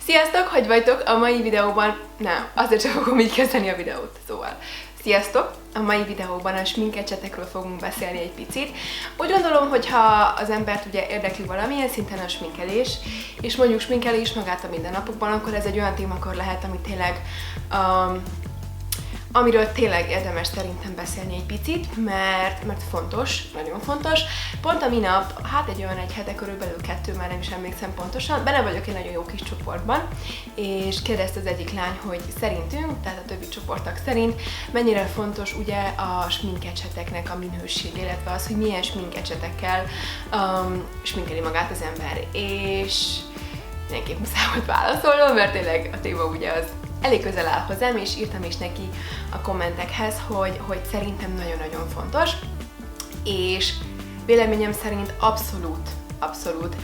Sziasztok, hogy vagytok? A mai videóban... Nem, azért sem fogom így kezdeni a videót, szóval... Sziasztok! A mai videóban a sminkecsetekről fogunk beszélni egy picit. Úgy gondolom, hogy ha az embert ugye érdekli valamilyen szinten a sminkelés, és mondjuk sminkelés magát a mindennapokban, akkor ez egy olyan témakör lehet, ami tényleg... amiről tényleg érdemes szerintem beszélni egy picit, mert fontos, nagyon fontos. Pont a minap, hát egy hete körülbelül 2, már nem is emlékszem pontosan, benne vagyok egy nagyon jó kis csoportban, és kérdezte az egyik lány, hogy szerintünk, tehát a többi csoporttak szerint, mennyire fontos ugye a sminkecseteknek a minőség, illetve az, hogy milyen sminkecsetekkel sminkeli magát az ember. És mindenképp muszáj volt válaszolnom, mert tényleg a téma ugye az elég közel áll hozzám, és írtam is neki a kommentekhez, hogy szerintem nagyon-nagyon fontos, és véleményem szerint abszolút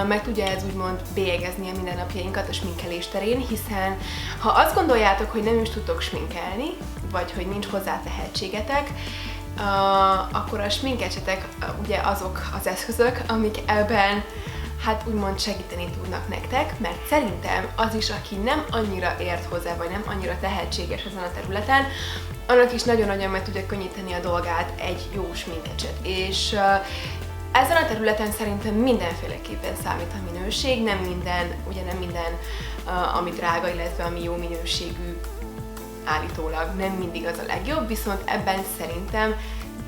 meg tudja ez úgymond bélyegezni a mindennapjainkat a sminkelés terén, hiszen ha azt gondoljátok, hogy nem is tudtok sminkelni, vagy hogy nincs hozzá tehetségetek, akkor a sminkecsetek ugye azok az eszközök, amik ebben hát úgymond segíteni tudnak nektek, mert szerintem az is, aki nem annyira ért hozzá, vagy nem annyira tehetséges ezen a területen, annak is nagyon-nagyon meg tudja könnyíteni a dolgát egy jó sminkecset. És ezen a területen szerintem mindenféleképpen számít a minőség, nem minden, ami drága, illetve ami jó minőségű, állítólag nem mindig az a legjobb, viszont ebben szerintem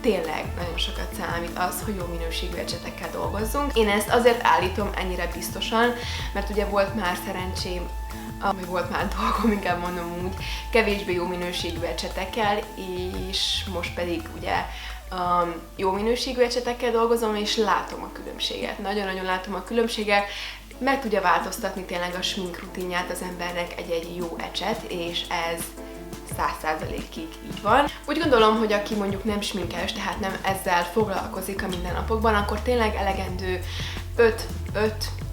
tényleg nagyon sokat számít az, hogy jó minőségű ecsetekkel dolgozzunk. Én ezt azért állítom ennyire biztosan, mert ugye volt már szerencsém, volt már dolgom, inkább mondom úgy, kevésbé jó minőségű ecsetekkel, és most pedig ugye jó minőségű ecsetekkel dolgozom, és látom a különbséget. Nagyon-nagyon látom a különbséget. Meg tudja változtatni tényleg a smink rutinját az embernek egy jó ecset, és ez 100%-ig így van. Úgy gondolom, hogy aki mondjuk nem sminkes, tehát nem ezzel foglalkozik a mindennapokban, akkor tényleg elegendő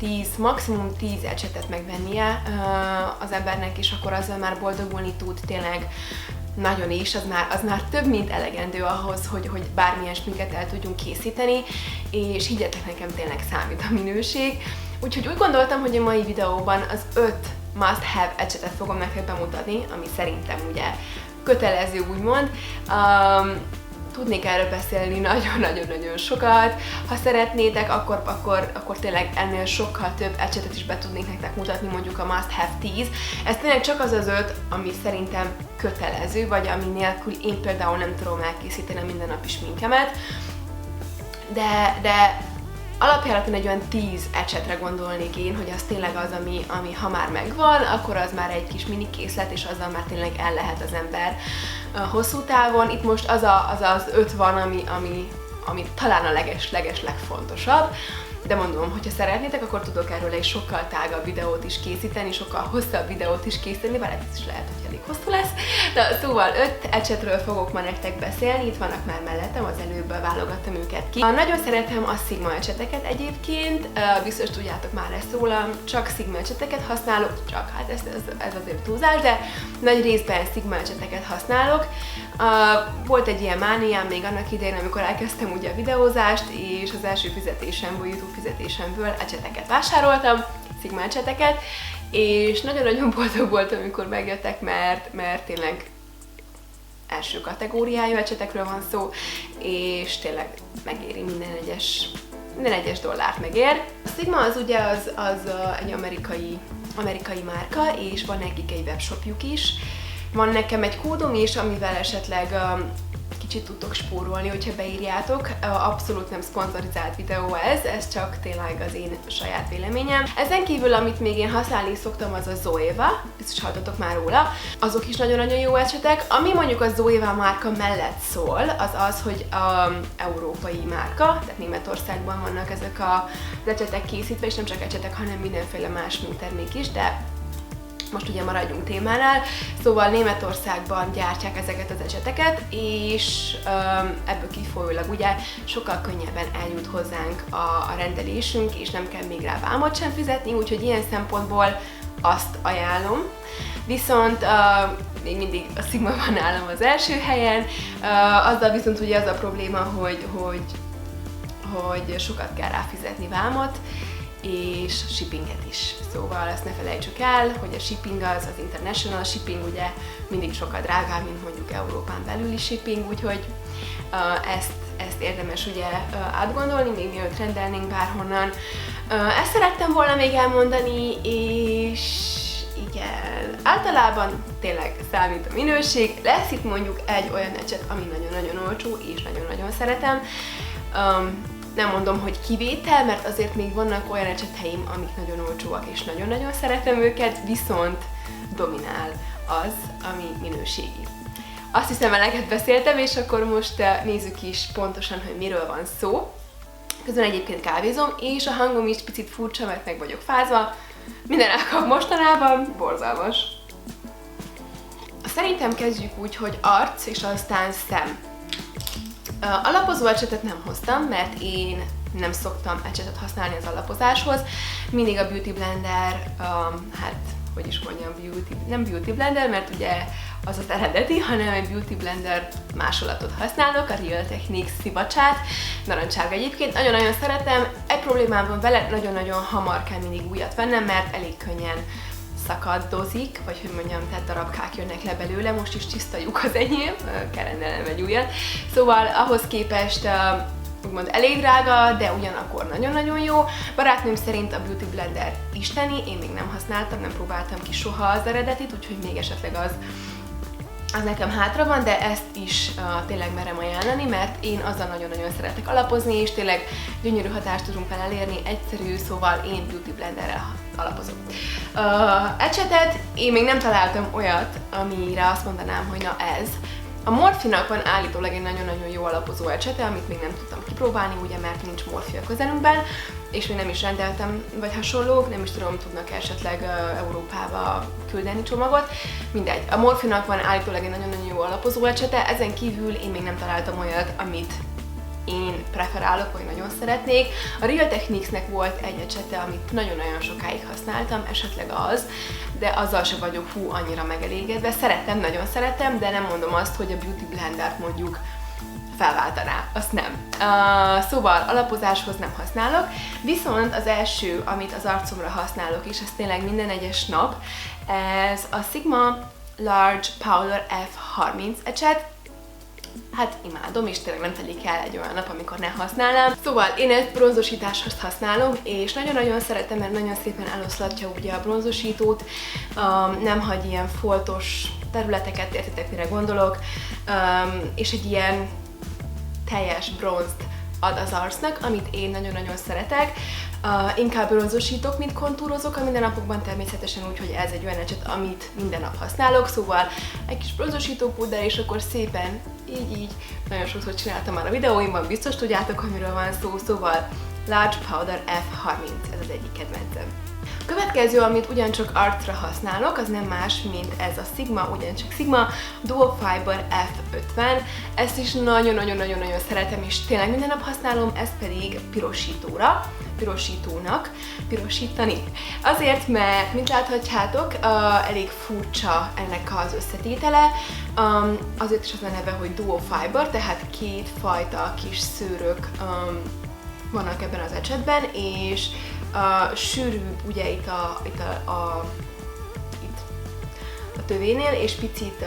5-10, maximum 10 ecsetet megvennie az embernek, és akkor azzal már boldogulni tud tényleg nagyon is, az már több, mint elegendő ahhoz, hogy bármilyen sminket el tudjunk készíteni, és higgyetek nekem, tényleg számít a minőség. Úgyhogy úgy gondoltam, hogy a mai videóban az 5 must-have ecsetet fogom nektek bemutatni, ami szerintem ugye kötelező, úgymond. Tudnék erről beszélni nagyon-nagyon sokat. Ha szeretnétek, akkor tényleg ennél sokkal több ecsetet is be tudnék nektek mutatni, mondjuk a must-have 10. Ez tényleg csak az az 5, ami szerintem kötelező, vagy ami nélkül én például nem tudom elkészíteni a mindennapi sminkemet. De alapjáraton egy olyan 10 ecsetre gondolnék én, hogy az tényleg az, ami ha már megvan, akkor az már egy kis mini készlet, és azzal már tényleg el lehet az ember hosszú távon. Itt most az 5 van, ami talán a leges legfontosabb, de mondom, hogyha szeretnétek, akkor tudok erről egy sokkal tágabb videót is készíteni, sokkal hosszabb videót is készíteni, bár ez is lehet, hogy elég hosszú lesz. De szóval 5 ecsetről fogok ma nektek beszélni, itt vannak már mellettem, az előbb válogattam őket ki. Nagyon szeretem a Sigma ecseteket egyébként, biztos tudjátok már ezt rólam, csak Sigma ecseteket használok, hát ez azért túlzás, de nagy részben Sigma ecseteket használok. Volt egy ilyen mániám még annak idején, amikor elkezdtem ugye a videózást, és az első fizetésemből, YouTube fizetésemből ecseteket vásároltam, Sigma ecseteket, és nagyon-nagyon boldog voltam, amikor megjöttek, mert tényleg első kategóriájú ecsetekről van szó, és tényleg megéri minden egyes dollárt megér. A Sigma az ugye az egy amerikai márka, és van nekik egy webshopjuk is. Van nekem egy kódom is, amivel esetleg kicsit tudtok spórolni, hogyha beírjátok. Abszolút nem szponzorizált videó ez csak tényleg az én saját véleményem. Ezen kívül, amit még én használni szoktam, az a Zoeva, biztos hallottatok már róla. Azok is nagyon-nagyon jó ecsetek. Ami mondjuk a Zoeva márka mellett szól, az, hogy európai márka, tehát Németországban vannak ezek az ecsetek készítve, és nem csak ecsetek, hanem mindenféle más termék is, de most ugye maradjunk témánál, szóval Németországban gyártják ezeket az ecseteket, és ebből kifolyólag ugye sokkal könnyebben eljut hozzánk a rendelésünk, és nem kell még rá vámot sem fizetni, úgyhogy ilyen szempontból azt ajánlom. Viszont még mindig a Sigma van nálam az első helyen, azzal viszont ugye az a probléma, hogy sokat kell rá fizetni vámot, és shippinget is. Szóval ezt ne felejtsük el, hogy a shipping az international shipping, ugye mindig sokkal drágább, mint mondjuk Európán belüli shipping, úgyhogy ezt érdemes ugye átgondolni, még mielőtt rendelnénk bárhonnan. Ezt szerettem volna még elmondani, és igen, általában tényleg számít a minőség. Lesz itt mondjuk egy olyan ecset, ami nagyon-nagyon olcsó, és nagyon-nagyon szeretem. Nem mondom, hogy kivétel, mert azért még vannak olyan ecseteim, amik nagyon olcsóak, és nagyon-nagyon szeretem őket, viszont dominál az, ami minőségi. Azt hiszem, eleget beszéltem, és akkor most nézzük is pontosan, hogy miről van szó. Közben egyébként kávézom, és a hangom is picit furcsa, mert meg vagyok fázva. Minden elkap mostanában, borzalmas. Szerintem kezdjük úgy, hogy arc, és aztán szem. Alapozó ecsetet nem hoztam, mert én nem szoktam ecsetet használni az alapozáshoz. Mindig a Beauty Blender, hogy is mondjam, nem Beauty Blender, mert ugye az az eredeti, hanem egy Beauty Blender másolatot használok, a Real Techniques szivacsát, narancsárga egyébként, nagyon-nagyon szeretem. Egy problémám van vele, nagyon-nagyon hamar kell mindig újat vennem, mert elég könnyen szakadozik, vagy hogy mondjam, tehát darabkák jönnek le belőle, most is tiszta lyuk az enyém, kell rendelnem egy újat. Szóval ahhoz képest úgymond elég drága, de ugyanakkor nagyon-nagyon jó. Barátnőm szerint a Beauty Blender isteni, én még nem használtam, nem próbáltam ki soha az eredetit, úgyhogy még esetleg az nekem hátra van, de ezt is tényleg merem ajánlani, mert én azzal nagyon-nagyon szeretek alapozni, és tényleg gyönyörű hatást tudunk vele elérni, egyszerű, szóval én Beauty Blenderrel alapozom. Ecsetet én még nem találtam olyat, amire azt mondanám, hogy na ez. A Morphe-nak van állítólag egy nagyon-nagyon jó alapozó ecsete, amit még nem tudtam kipróbálni, ugye, mert nincs Morphe a közelünkben, és még nem is rendeltem, vagy hasonlók, nem is tudom, tudnak esetleg Európába küldeni csomagot. Mindegy, a Morphe-nak van állítólag egy nagyon-nagyon jó alapozó ecsete, ezen kívül én még nem találtam olyat, amit én preferálok, vagy nagyon szeretnék. A Real Techniques-nek volt egy ecsete, amit nagyon-nagyon sokáig használtam, esetleg az, de azzal se vagyok annyira megelégedve. Szeretem, nagyon szeretem, de nem mondom azt, hogy a Beauty Blendert mondjuk felváltaná, azt nem. Szóval alapozáshoz nem használok, viszont az első, amit az arcomra használok, és ez tényleg minden egyes nap, ez a Sigma Large Powder F30 ecset. Hát imádom, és tényleg nem telik el egy olyan nap, amikor ne használnám. Szóval én ezt bronzosításhoz használom, és nagyon-nagyon szeretem, mert nagyon szépen eloszlatja ugye a bronzosítót, nem hagy ilyen foltos területeket, értitek, mire gondolok, és egy ilyen teljes bronzt ad az arcnak, amit én nagyon-nagyon szeretek. Inkább bronzosítok, mint kontúrozok a mindennapokban, természetesen úgy, hogy ez egy olyan ecset, amit minden nap használok, szóval egy kis bronzosító pudder, és akkor szépen így, nagyon sokszor csináltam már a videóimban, biztos tudjátok, hogy miről van szó, szóval Large Powder F30, ez az egyik kedvencem. A következő, amit ugyancsak arcra használok, az nem más, mint ez a Sigma, ugyancsak Sigma Dual Fiber F50. Ezt is nagyon-nagyon-nagyon szeretem, és tényleg minden nap használom, ez pedig pirosítani. Azért, mert, mint láthatjátok, elég furcsa ennek az összetétele, azért is az a neve, hogy Dual Fiber, tehát két fajta kis szőrök vannak ebben az ecsetben, és sűrűbb ugye itt a tövénél, és picit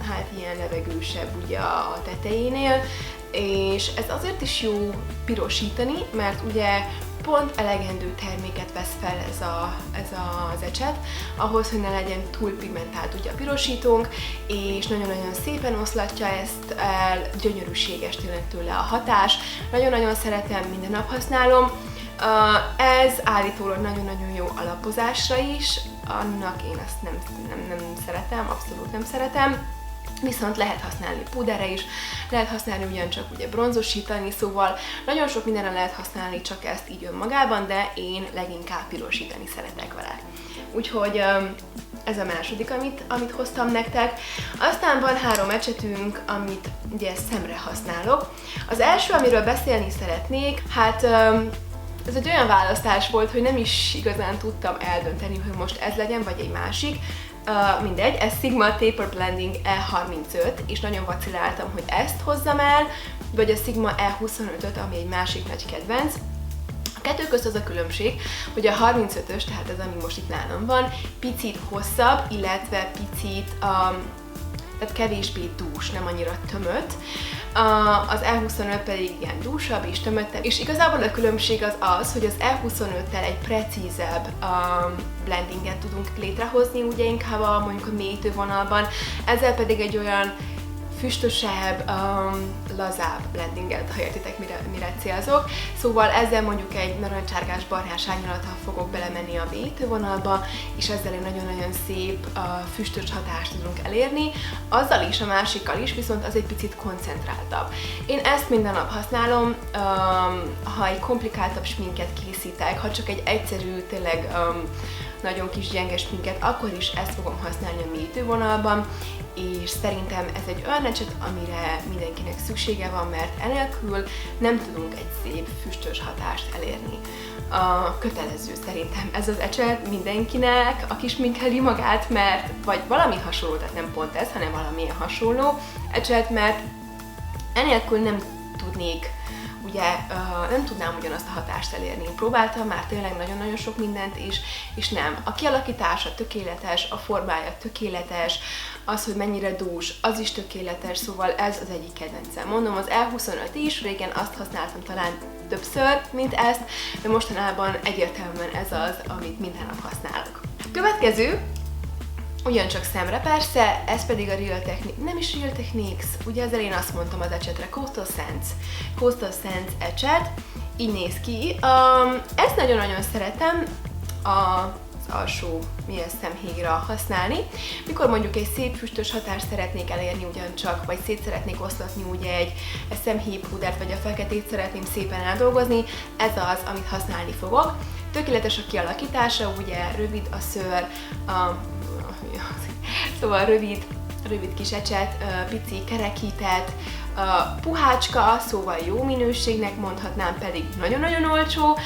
hát ilyen levegősebb ugye a tetejénél, és ez azért is jó pirosítani, mert ugye pont elegendő terméket vesz fel ez az ecset, ahhoz, hogy ne legyen túl pigmentált ugye a pirosítónk, és nagyon-nagyon szépen oszlatja ezt el, gyönyörűséges tényleg tőle a hatás. Nagyon-nagyon szeretem, minden nap használom. Ez állítólag nagyon-nagyon jó alapozásra is, annak én ezt nem szeretem, abszolút nem szeretem. Viszont lehet használni púderre is, lehet használni ugyancsak ugye bronzosítani, szóval nagyon sok mindenre lehet használni, csak ezt így önmagában, de én leginkább pirosítani szeretek vele. Úgyhogy ez a második, amit hoztam nektek. Aztán van 3 ecsetünk, amit ugye szemre használok. Az első, amiről beszélni szeretnék, hát ez egy olyan választás volt, hogy nem is igazán tudtam eldönteni, hogy most ez legyen, vagy egy másik. Mindegy, ez Sigma Taper Blending E35, és nagyon vaciláltam, hogy ezt hozzam el, vagy a Sigma E25-öt, ami egy másik nagy kedvenc. A Kettő közt az a különbség, hogy a 35-ös, tehát ez ami most itt nálam van, picit hosszabb, illetve picit, tehát kevésbé dús, nem annyira tömött. Az E25 pedig igen dúsabb és tömöttebb, és igazából a különbség az, hogy az E25-tel egy precízebb blendinget tudunk létrehozni, ugye inkább mondjuk a mélytővonalban, ezzel pedig egy olyan füstösebb, lazább blendinget, ha értitek, mire célzok. Szóval ezzel mondjuk egy narancsárgás barnás árnyalattal fogok belemenni a mélytővonalba, és ezzel egy nagyon-nagyon szép, füstös hatást tudunk elérni. Azzal is, a másikkal is, viszont az egy picit koncentráltabb. Én ezt minden nap használom, ha egy komplikáltabb sminket készítek, ha csak egy egyszerű, tényleg nagyon kis gyenge sminket, akkor is ezt fogom használni a mélytővonalban, és szerintem ez egy olyan ecset, amire mindenkinek szüksége van, mert enélkül nem tudunk egy szép füstös hatást elérni. Kötelező szerintem ez az ecset mindenkinek, aki sminkeli magát, mert vagy valami hasonló, tehát nem pont ez, hanem valamilyen hasonló ecset, mert enélkül nem tudnék, ugye nem tudnám ugyanazt a hatást elérni. Én próbáltam már tényleg nagyon-nagyon sok mindent is, és nem. A kialakítása tökéletes, a formája tökéletes, az, hogy mennyire dús, az is tökéletes, szóval ez az egyik kedvencem. Mondom, az E25 is, régen azt használtam talán többször, mint ezt, de mostanában egyértelműen ez az, amit minden nap használok. Következő, ugyancsak szemre persze, ez pedig a Real Techniques, nem is Real Techniques, ugye az elején azt mondtam az ecsetre, Coastal Scents ecset, így néz ki. Ezt nagyon-nagyon szeretem az alsó szemhéjra használni. Mikor mondjuk egy szép füstös hatást szeretnék elérni ugyancsak, vagy szét szeretnék oszlatni ugye egy szemhéjpúdert, vagy a feketét szeretném szépen eldolgozni, ez az, amit használni fogok. Tökéletes a kialakítása, ugye rövid a szőr, szóval rövid kis ecset, pici kerekített, puhácska, szóval jó minőségnek mondhatnám, pedig nagyon-nagyon olcsó,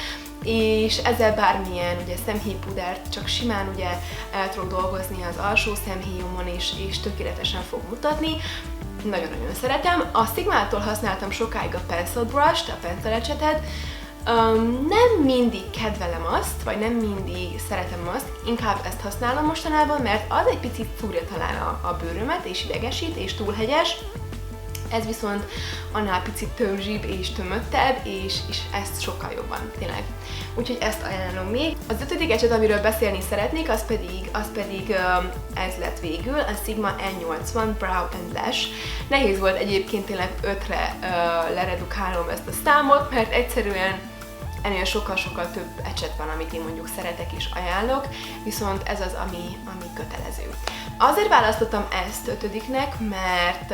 és ezzel bármilyen ugye szemhéjpudert csak simán ugye el tudok dolgozni az alsó szemhéjomon és tökéletesen fog mutatni. Nagyon-nagyon szeretem. A Sigmától használtam sokáig a Pencil Brush-t, a pencelecsetet. Nem mindig kedvelem azt, vagy nem mindig szeretem azt, inkább ezt használom mostanában, mert az egy picit fúrja talán a bőrömet, és idegesít, és túlhegyes. Ez viszont annál picit törzsibb és tömöttebb, és ez sokkal jobban, tényleg. Úgyhogy ezt ajánlom még. Az ötödik ecset, amiről beszélni szeretnék, az pedig ez lett végül, a Sigma N80 Brow and Lash. Nehéz volt egyébként tényleg 5-re leredukálnom ezt a számot, mert egyszerűen ennél sokkal-sokkal több ecset van, amit én mondjuk szeretek és ajánlok, viszont ez az, ami kötelező. Azért választottam ezt ötödiknek, mert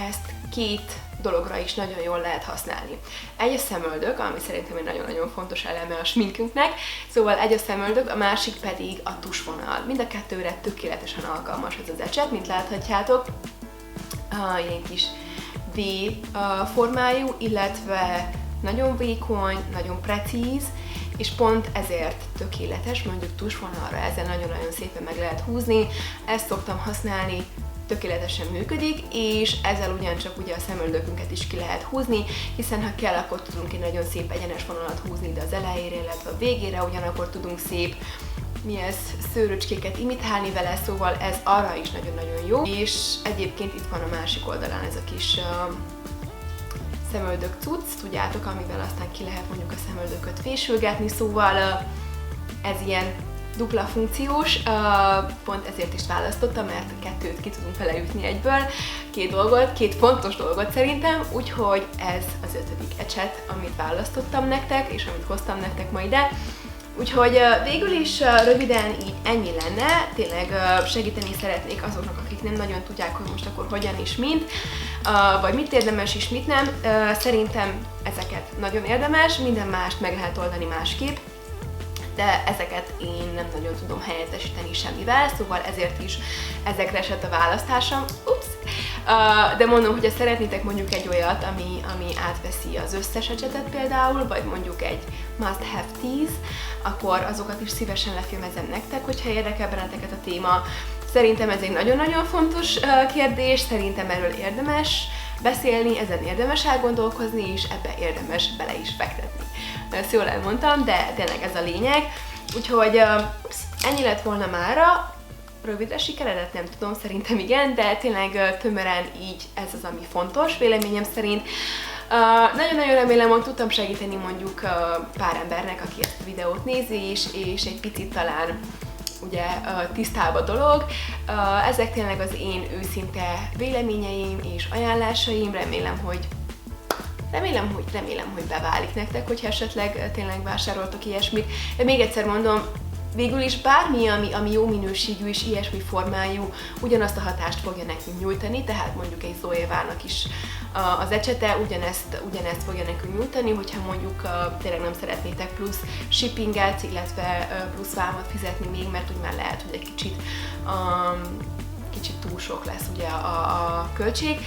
ezt két dologra is nagyon jól lehet használni. Egy a szemöldök, ami szerintem egy nagyon-nagyon fontos eleme a sminkünknek, szóval egy a szemöldök, a másik pedig a tusvonal. Mind a kettőre tökéletesen alkalmas ez az ecset, mint láthatjátok. Ilyen kis V formájú, illetve nagyon vékony, nagyon precíz, és pont ezért tökéletes, mondjuk tusvonalra ezzel nagyon-nagyon szépen meg lehet húzni. Ezt szoktam használni, tökéletesen működik, és ezzel ugyancsak ugye a szemöldökünket is ki lehet húzni, hiszen ha kell, akkor tudunk egy nagyon szép egyenes vonalat húzni ide az elejére, illetve a végére, ugyanakkor tudunk szép szőröcskéket imitálni vele, szóval ez arra is nagyon-nagyon jó. És egyébként itt van a másik oldalán ez a kis szemöldök cucc, tudjátok, amivel aztán ki lehet mondjuk a szemöldököt fésülgetni, szóval ez ilyen dupla funkciós, pont ezért is választottam, mert a kettőt ki tudunk vele ütni egyből, két fontos dolgot szerintem, úgyhogy ez az ötödik ecset, amit választottam nektek, és amit hoztam nektek ma ide. Úgyhogy végül is röviden így ennyi lenne, tényleg segíteni szeretnék azoknak, akik nem nagyon tudják, hogy most akkor hogyan és mint, vagy mit érdemes és mit nem. Szerintem ezeket nagyon érdemes, minden mást meg lehet oldani másképp, de ezeket én nem nagyon tudom helyettesíteni semmivel, szóval ezért is ezekre esett a választásom. De mondom, hogy ha szeretnétek mondjuk egy olyat, ami átveszi az összes ecsetet például, vagy mondjuk egy must have 10, akkor azokat is szívesen lefilmezem nektek, hogyha érdekel benneteket a téma. Szerintem ez egy nagyon-nagyon fontos kérdés, szerintem erről érdemes beszélni, ezen érdemes elgondolkozni, és ebbe érdemes bele is fektetni. ezt jól elmondtam, de tényleg ez a lényeg. Úgyhogy ennyi lett volna mára. Rövidre sikeredett, nem tudom, szerintem igen, de tényleg tömören így ez az, ami fontos, véleményem szerint. Nagyon-nagyon remélem, hogy tudtam segíteni mondjuk pár embernek, aki ezt a videót nézi, és egy picit talán ugye tisztább a dolog. Ezek tényleg az én őszinte véleményeim és ajánlásaim, remélem, hogy beválik nektek, hogyha esetleg tényleg vásároltok ilyesmit. De még egyszer mondom, végül is bármi, ami jó minőségű és ilyesmi formájú, ugyanazt a hatást fogja nekünk nyújtani, tehát mondjuk egy Zoévának is az ecsete ugyanezt fogja nekünk nyújtani, hogyha mondjuk tényleg nem szeretnétek plusz shippinget, illetve plusz vámot fizetni még, mert úgy már lehet, hogy egy kicsit túl sok lesz ugye a költség.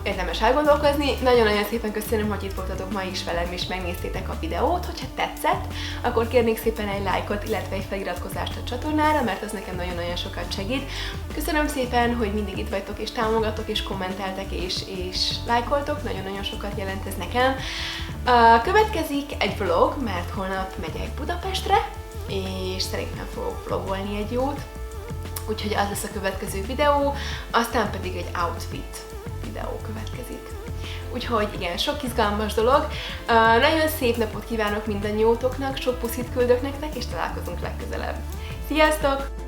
Érdemes elgondolkozni. Nagyon-nagyon szépen köszönöm, hogy itt voltatok ma is velem, és megnéztétek a videót. Hogyha tetszett, akkor kérnék szépen egy lájkot, illetve egy feliratkozást a csatornára, mert az nekem nagyon-nagyon sokat segít. Köszönöm szépen, hogy mindig itt vagytok, és támogatok, és kommenteltek, és lájkoltok. Nagyon-nagyon sokat jelent ez nekem. Következik egy vlog, mert holnap megyek Budapestre, és szerintem fogok vlogolni egy jót. Úgyhogy az lesz a következő videó, aztán pedig egy outfit videó következik. Úgyhogy igen, sok izgalmas dolog. Nagyon szép napot kívánok mindannyiótoknak, sok puszit küldök nektek, és találkozunk legközelebb. Sziasztok!